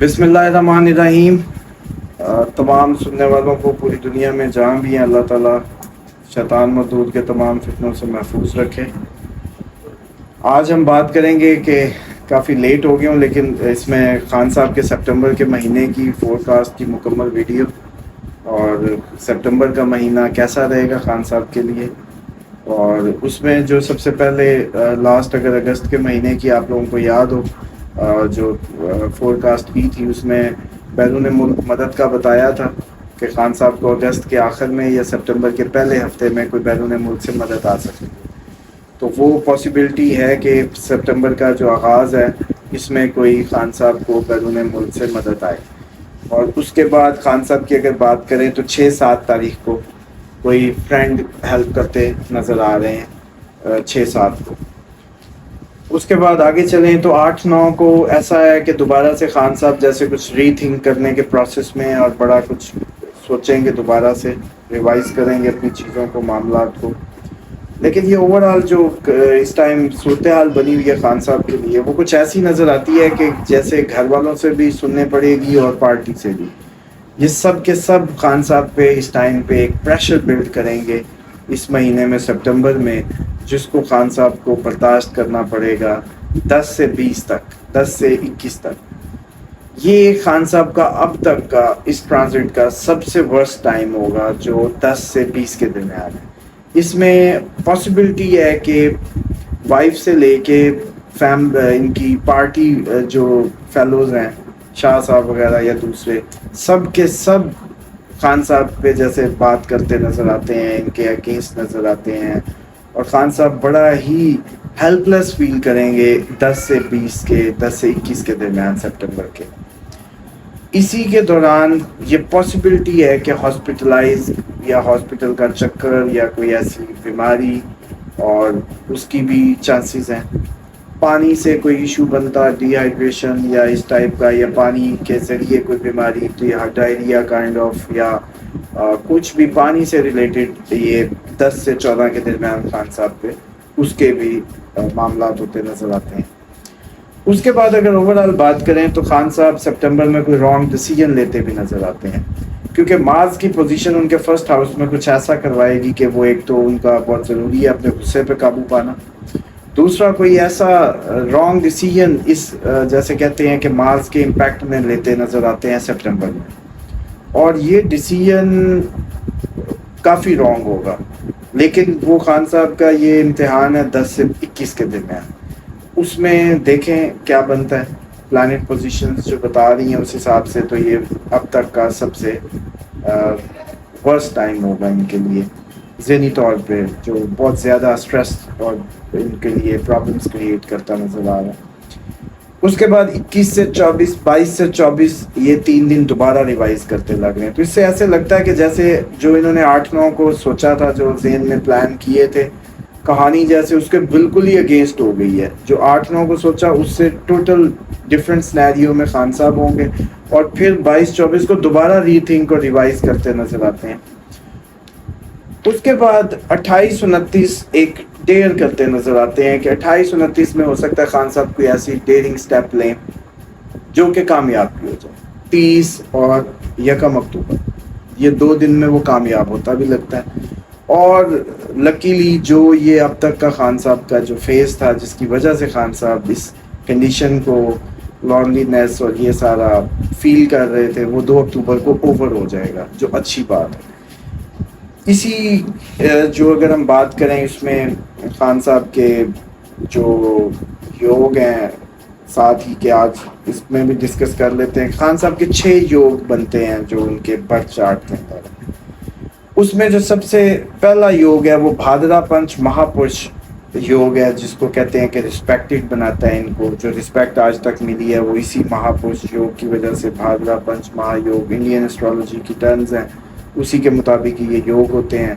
بسم اللہ الرحمن الرحیم۔ تمام سننے والوں کو پوری دنیا میں جہاں بھی ہیں اللہ تعالیٰ شیطان مردود کے تمام فتنوں سے محفوظ رکھے۔ آج ہم بات کریں گے کہ کافی لیٹ ہو گئے ہوں، لیکن اس میں خان صاحب کے سپٹمبر کے مہینے کی فور کاسٹ کی مکمل ویڈیو اور سپٹمبر کا مہینہ کیسا رہے گا خان صاحب کے لیے، اور اس میں جو سب سے پہلے لاسٹ اگر اگست کے مہینے کی آپ لوگوں کو یاد ہو جو فور کاسٹ کی تھی، اس میں بیرون ملک مدد کا بتایا تھا کہ خان صاحب کو اگست کے آخر میں یا سپٹمبر کے پہلے ہفتے میں کوئی بیرون ملک سے مدد آ سکے۔ تو وہ پاسبلٹی ہے کہ سپٹمبر کا جو آغاز ہے اس میں کوئی خان صاحب کو بیرون ملک سے مدد آئے، اور اس کے بعد خان صاحب کی اگر بات کریں تو 6-7 تاریخ کو کوئی فرینڈ ہیلپ کرتے نظر آ رہے ہیں، 6-7 کو۔ اس کے بعد آگے چلیں تو 8-9 کو ایسا ہے کہ دوبارہ سے خان صاحب جیسے کچھ ری تھنک کرنے کے پروسیس میں اور بڑا کچھ سوچیں گے، دوبارہ سے ریوائز کریں گے اپنی چیزوں کو، معاملات کو۔ لیکن یہ اوور آل جو اس ٹائم صورتحال بنی ہوئی ہے خان صاحب کے لیے، وہ کچھ ایسی نظر آتی ہے کہ جیسے گھر والوں سے بھی سننے پڑے گی اور پارٹی سے بھی۔ یہ سب کے سب خان صاحب پہ اس ٹائم پہ ایک پریشر بلڈ کریں گے اس مہینے میں سپٹمبر میں، جس کو خان صاحب کو برداشت کرنا پڑے گا 10 سے 20 تک، 10 سے 21 تک۔ یہ خان صاحب کا اب تک کا اس ٹرانزٹ کا سب سے ورسٹ ٹائم ہوگا جو 10 سے 20 کے درمیان ہے۔ اس میں پاسبلٹی ہے کہ وائف سے لے کے ان کی پارٹی جو فیلوز ہیں، شاہ صاحب وغیرہ یا دوسرے، سب کے سب خان صاحب پہ جیسے بات کرتے نظر آتے ہیں، ان کے اگینسٹ نظر آتے ہیں، اور خان صاحب بڑا ہی ہیلپ لیس فیل کریں گے 10 سے 21 کے درمیان سپٹمبر کے۔ اسی کے دوران یہ پاسبلٹی ہے کہ ہاسپٹلائز یا ہاسپٹل کا چکر یا کوئی ایسی بیماری، اور اس کی بھی چانسز ہیں۔ پانی سے کوئی ایشو بنتا، ڈی ہائیڈریشن یا اس ٹائپ کا، یا پانی کے ذریعے کوئی بیماری، تو یہ ڈائریا کائنڈ آف، یا کچھ بھی پانی سے ریلیٹڈ، یہ 10 سے 14 کے درمیان خان صاحب پہ اس کے بھی معاملات ہوتے نظر آتے ہیں۔ اس کے بعد اگر اوور آل بات کریں تو خان صاحب سپٹمبر میں کوئی رانگ ڈیسیجن لیتے بھی نظر آتے ہیں، کیونکہ مارس کی پوزیشن ان کے فرسٹ ہاؤس میں کچھ ایسا کروائے گی کہ وہ ایک تو ان کا بہت ضروری ہے اپنے غصے پہ قابو پانا، دوسرا کوئی ایسا رانگ ڈیسیجن اس جیسے کہتے ہیں کہ مارس کے امپیکٹ میں لیتے نظر آتے ہیں سپٹمبر میں، اور یہ ڈیسیجن کافی رانگ ہوگا۔ لیکن وہ خان صاحب کا یہ امتحان ہے 10 سے 21 کے درمیان، اس میں دیکھیں کیا بنتا ہے۔ پلانٹ پوزیشنز جو بتا رہی ہیں اس حساب سے تو یہ اب تک کا سب سے ورسٹ ٹائم ہوگا ان کے لیے ذہنی طور پہ، جو بہت زیادہ سٹریس اور ان کے لیے پرابلمس کریٹ کرتا نظر آ رہا ہے۔ اس کے بعد 21 سے 24، 22 سے 24 یہ 3 دن دوبارہ ریوائز کرتے لگ رہے ہیں، تو اس سے ایسے لگتا ہے کہ جیسے جو انہوں نے 8-9 کو سوچا تھا، جو ذہن میں پلان کیے تھے، کہانی جیسے اس کے بالکل ہی اگینسٹ ہو گئی ہے۔ جو 8-9 کو سوچا اس سے ٹوٹل ڈفرینٹ سینیریو میں خان صاحب ہوں گے، اور پھر 22-24 کو دوبارہ ری تھنک اور ریوائز کرتے نظر آتے ہیں۔ اس کے بعد 28-29 ایک ڈیئر کرتے نظر آتے ہیں کہ 28-29 میں ہو سکتا ہے خان صاحب کوئی ایسی ڈیئرنگ سٹیپ لیں جو کہ کامیاب بھی ہو جائے۔ 30 اور 1 اکتوبر یہ 2 دن میں وہ کامیاب ہوتا بھی لگتا ہے، اور لکیلی جو یہ اب تک کا خان صاحب کا جو فیز تھا، جس کی وجہ سے خان صاحب اس کنڈیشن کو، لونلینس اور یہ سارا فیل کر رہے تھے، وہ 2 اکتوبر کو اوور ہو جائے گا، جو اچھی بات ہے۔ اسی جو اگر ہم بات کریں اس میں خان صاحب کے جو یوگ ہیں، ساتھ ہی کہ آج اس میں بھی ڈسکس کر لیتے ہیں، خان صاحب کے 6 یوگ بنتے ہیں جو ان کے برتھ چارٹ کے اندر۔ اس میں جو سب سے پہلا یوگ ہے وہ بھادرا پنچ مہا پرش یوگ ہے، جس کو کہتے ہیں کہ رسپیکٹڈ بناتا ہے ان کو، جو رسپیکٹ آج تک ملی ہے وہ اسی مہا پرش یوگ کی وجہ سے۔ بھادرا پنچ مہا یوگ انڈین اسٹرالوجی کی ٹرمز ہیں، اسی کے مطابق یہ یوگ ہوتے ہیں۔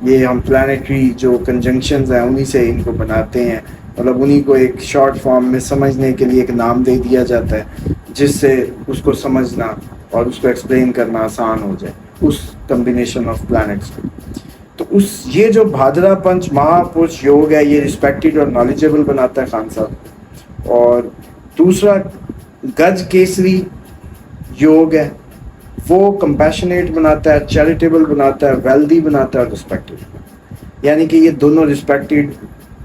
یہ ہم پلانیٹری جو کنجنکشنز ہیں انہی سے ان کو بناتے ہیں، مطلب انہی کو ایک شارٹ فارم میں سمجھنے کے لیے ایک نام دے دیا جاتا ہے، جس سے اس کو سمجھنا اور اس کو ایکسپلین کرنا آسان ہو جائے، اس کمبینیشن آف پلانٹس کو۔ تو یہ جو بھادرا پنچ مہا پرش یوگ ہے، یہ رسپیکٹڈ اور نالجیبل بناتا ہے خان صاحب۔ اور دوسرا گج کیسری یوگ ہے وہ کمپیشنیٹ بناتا ہے, چیریٹیبل بناتا ہے, ویلدی بناتا ہے اور رسپیکٹڈ. یعنی کہ یہ دونوں رسپیکٹڈ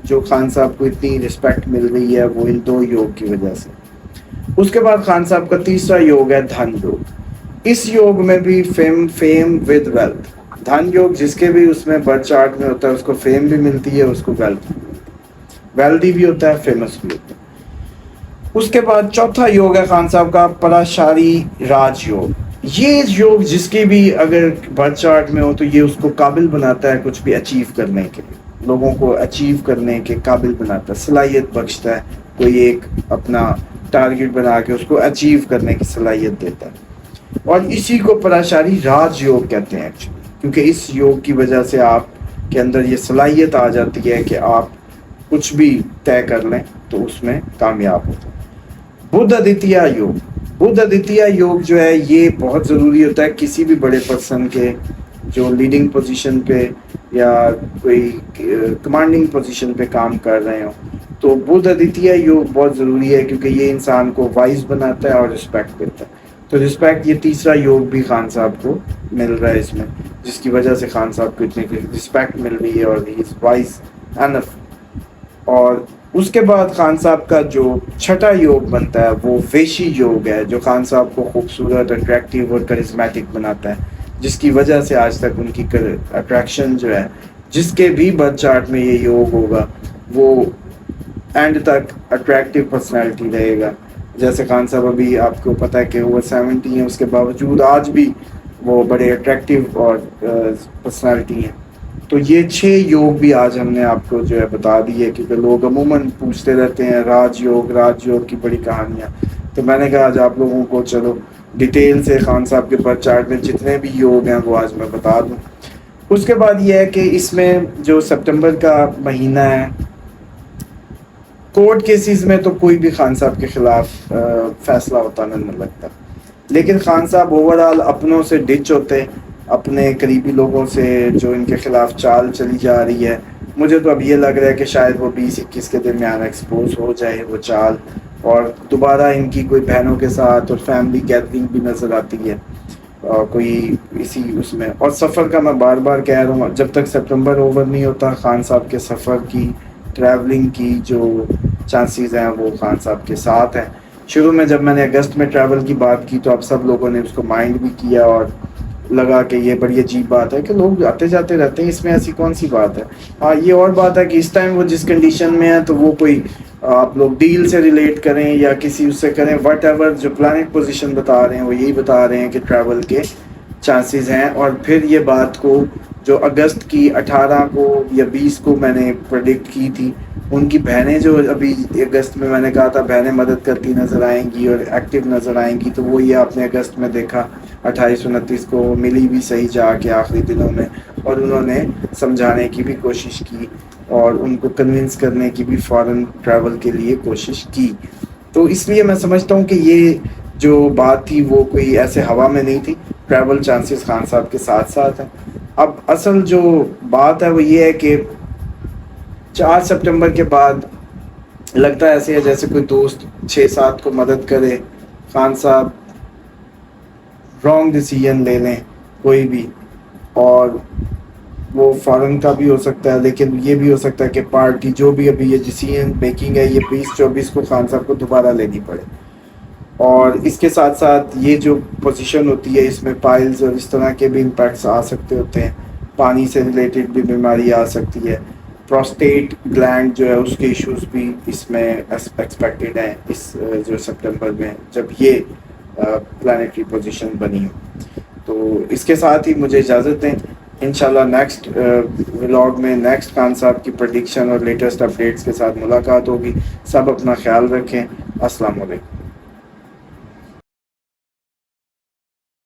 جو خان صاحب کو اتنی رسپیکٹ مل رہی ہے وہ ان دو یوگ کی وجہ سے. اس کے بعد خان صاحب کا تیسرا یوگ ہے دھن یوگ. اس یوگ میں بھی فیم ود ویلتھ. دھن یوگ جس کے بھی اس میں برتھ چارٹ میں ہوتا ہے اس کو فیم بھی ملتی ہے, اس کو ویلتھ بھی ملتی ہے, ویلدی بھی ہوتا ہے, فیمس بھی ہوتا ہے. اس کے بعد چوتھا یوگ ہے خان صاحب کا پراشاری راج یوگ. یہ یوگ جس کی بھی اگر برتھ چارٹ میں ہو تو یہ اس کو قابل بناتا ہے کچھ بھی اچیو کرنے کے لیے, لوگوں کو اچیو کرنے کے قابل بناتا ہے, صلاحیت بخشتا ہے, کوئی ایک اپنا ٹارگیٹ بنا کے اس کو اچیو کرنے کی صلاحیت دیتا ہے. اور اسی کو پراشاری راج یوگ کہتے ہیں ایکچولی, کیونکہ اس یوگ کی وجہ سے آپ کے اندر یہ صلاحیت آ جاتی ہے کہ آپ کچھ بھی طے کر لیں تو اس میں کامیاب ہوتے ہیں. بدھ آدتیہ یوگ. بدھ آدتیہ یوگ جو ہے یہ بہت ضروری ہوتا ہے کسی بھی بڑے پرسن کے جو لیڈنگ پوزیشن پہ یا کوئی کمانڈنگ پوزیشن پہ کام کر رہے ہوں, تو بدھ آدتیہ یوگ بہت ضروری ہے کیونکہ یہ انسان کو وائز بناتا ہے اور رسپیکٹ دیتا ہے. تو رسپیکٹ یہ تیسرا یوگ بھی خان صاحب کو مل رہا ہے اس میں, جس کی وجہ سے خان صاحب کو اتنی رسپیکٹ مل رہی ہے اور ہی از وائز انف. اور اس کے بعد خان صاحب کا جو چھٹا یوگ بنتا ہے وہ ویشی یوگ ہے, جو خان صاحب کو خوبصورت, اٹریکٹیو اور کرزمیٹک بناتا ہے, جس کی وجہ سے آج تک ان کی اٹریکشن جو ہے, جس کے بھی برتھ چارٹ میں یہ یوگ ہوگا وہ اینڈ تک اٹریکٹیو پرسنالٹی رہے گا. جیسے خان صاحب ابھی آپ کو پتہ ہے کہ اوور 70 ہیں, اس کے باوجود آج بھی وہ بڑے اٹریکٹیو اور پرسنالٹی ہیں. تو یہ 6 یوگ بھی آج ہم نے آپ کو جو ہے بتا دی ہے, کیونکہ لوگ عموماً پوچھتے رہتے ہیں راج یوگ کی بڑی کہانیاں. تو میں نے کہا آج آپ لوگوں کو چلو ڈیٹیل سے خان صاحب کے برتھ چارٹ میں جتنے بھی یوگ ہیں وہ آج میں بتا دوں. اس کے بعد یہ ہے کہ اس میں جو سپتمبر کا مہینہ ہے, کورٹ کیسز میں تو کوئی بھی خان صاحب کے خلاف فیصلہ ہوتا نہیں لگتا, لیکن خان صاحب اوور آل اپنوں سے ڈچ ہوتے, اپنے قریبی لوگوں سے جو ان کے خلاف چال چلی جا رہی ہے. مجھے تو اب یہ لگ رہا ہے کہ شاید وہ 20-21 کے درمیان ایکسپوز ہو جائے وہ چال, اور دوبارہ ان کی کوئی بہنوں کے ساتھ اور فیملی گیدرنگ بھی نظر آتی ہے کوئی اسی اس میں. اور سفر کا میں بار بار کہہ رہا ہوں, جب تک سپتمبر اوور نہیں ہوتا خان صاحب کے سفر کی, ٹریولنگ کی جو چانسز ہیں وہ خان صاحب کے ساتھ ہیں. شروع میں جب میں نے اگست میں ٹریول کی بات کی تو اب سب لوگوں نے اس کو مائنڈ بھی کیا اور لگا کہ یہ بڑی عجیب بات ہے کہ لوگ آتے جاتے رہتے ہیں, اس میں ایسی کون سی بات ہے. ہاں یہ اور بات ہے کہ اس ٹائم وہ جس کنڈیشن میں ہے تو وہ کوئی آپ لوگ ڈیل سے ریلیٹ کریں یا کسی اس سے کریں, واٹ ایور جو پلانٹ پوزیشن بتا رہے ہیں وہ یہی بتا رہے ہیں کہ ٹریول کے چانسز ہیں. اور پھر یہ بات کو جو اگست کی 18 کو یا 20 کو میں نے پریڈکٹ کی تھی, ان کی بہنیں جو ابھی اگست میں نے کہا تھا بہنیں مدد کرتی نظر آئیں گی اور ایکٹیو نظر آئیں گی, تو وہ یہ آپ نے اگست میں دیکھا 28-29 کو ملی بھی صحیح جا کے آخری دنوں میں, اور انہوں نے سمجھانے کی بھی کوشش کی اور ان کو کنونس کرنے کی بھی فارن ٹریول کے لیے کوشش کی. تو اس لیے میں سمجھتا ہوں کہ یہ جو بات تھی وہ کوئی ایسے ہوا میں نہیں تھی, ٹریول چانسز خان صاحب کے ساتھ ساتھ ہیں. اب اصل جو بات ہے وہ یہ ہے کہ 4 سپٹمبر کے بعد لگتا ہے ایسے ہے جیسے کوئی دوست 6-7 کو مدد کرے, خان صاحب رانگ ڈیسیژن لے لیں کوئی بھی, اور وہ فارن کا بھی ہو سکتا ہے, لیکن یہ بھی ہو سکتا ہے کہ پارٹی جو بھی ابھی یہ ڈیسیژن میکنگ ہے یہ 20-24 کو خان صاحب کو دوبارہ لینی پڑے. اور اس کے ساتھ ساتھ یہ جو پوزیشن ہوتی ہے اس میں پائلز اور اس طرح کے بھی امپیکٹس آ سکتے ہوتے ہیں, پانی سے ریلیٹڈ بھی بیماری آ سکتی ہے, پروسٹیٹ گلینڈ جو ہے اس کے ایشوز بھی اس میں ایکسپیکٹڈ ہیں اس جو سپٹمبر میں جب یہ پلانیٹری پوزیشن بنی ہو. تو اس کے ساتھ ہی مجھے اجازت دیں, انشاءاللہ نیکسٹ ولاگ میں نیکسٹ خان صاحب کی پریڈکشن اور لیٹسٹ اپڈیٹس کے ساتھ ملاقات ہوگی. سب اپنا خیال رکھیں. السلام علیکم.